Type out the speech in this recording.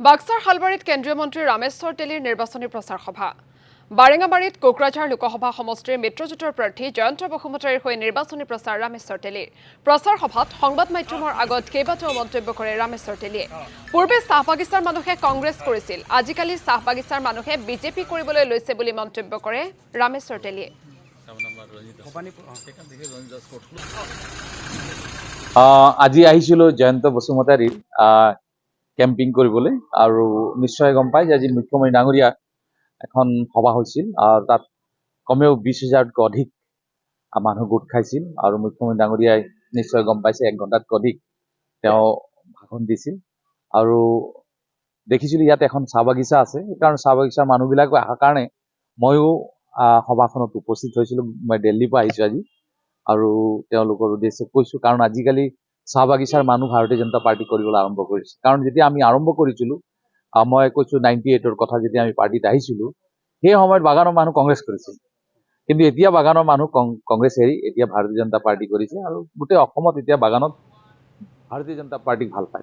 বাক্সাৰ হালবাৰীত কেন্দ্ৰীয় মন্ত্ৰী ৰামেশ্বৰ তেলীৰ নিৰ্বাচনী প্ৰচাৰ সভা। বাৰেঙাবাৰীত কোকৰাঝাৰ লোকসভা সমষ্টিৰ মিত্ৰজোঁটৰ প্ৰাৰ্থী জয়ন্ত বসুমতাৰীৰ হৈ নিৰ্বাচনী প্ৰচাৰ ৰামেশ্বৰ তেলীৰ। প্ৰচাৰ সভাত সংবাদ মাধ্যমৰ আগত কেইবাটাও মন্তব্য কৰে ৰামেশ্বৰ তেলীয়ে। পূৰ্বে চাহ বাগিচাৰ মানুহে কংগ্ৰেছ কৰিছিল, আজিকালি চাহ বাগিচাৰ মানুহে বিজেপি কৰিবলৈ লৈছে বুলি মন্তব্য কৰে ৰামেশ্বৰ তেলীয়ে। আজি আহিছিলোঁ জয়ন্ত বসুমতাৰীৰ কেম্পিং কৰিবলৈ আৰু নিশ্চয় গম পাই যে আজি মুখ্যমন্ত্ৰী ডাঙৰীয়া এখন সভা হৈছিল আৰু তাত কমেও 20,000তকৈ অধিক মানুহ গোট খাইছিল আৰু মুখ্যমন্ত্ৰী ডাঙৰীয়াই নিশ্চয় গম পাইছে 1 ঘণ্টাতকৈ অধিক তেওঁ ভাষণ দিছিল আৰু দেখিছিলোঁ ইয়াত এখন চাহ বাগিচা আছে, সেইকাৰণে চাহ বাগিচাৰ মানুহবিলাকো অহাৰ কাৰণে ময়ো সভাখনত উপস্থিত হৈছিলোঁ। মই দিল্লীৰ পৰা আহিছোঁ আজি আৰু তেওঁলোকৰ উদ্দেশ্যে কৈছোঁ, কাৰণ আজিকালি চাহ বাগিচাৰ মানুহ ভাৰতীয় জনতা পাৰ্টি কৰিবলৈ আৰম্ভ কৰিছে। কাৰণ যেতিয়া আমি আৰম্ভ কৰিছিলোঁ, মই কৈছোঁ 98ৰ কথা, যেতিয়া আমি পাৰ্টিত আহিছিলোঁ সেই সময়ত বাগানৰ মানুহ কংগ্ৰেছ কৰিছিল, কিন্তু এতিয়া বাগানৰ মানুহ কংগ্ৰেছ এৰি এতিয়া ভাৰতীয় জনতা পাৰ্টি কৰিছে আৰু গোটেই অসমত এতিয়া বাগানত ভাৰতীয় জনতা পাৰ্টিক ভাল পায়।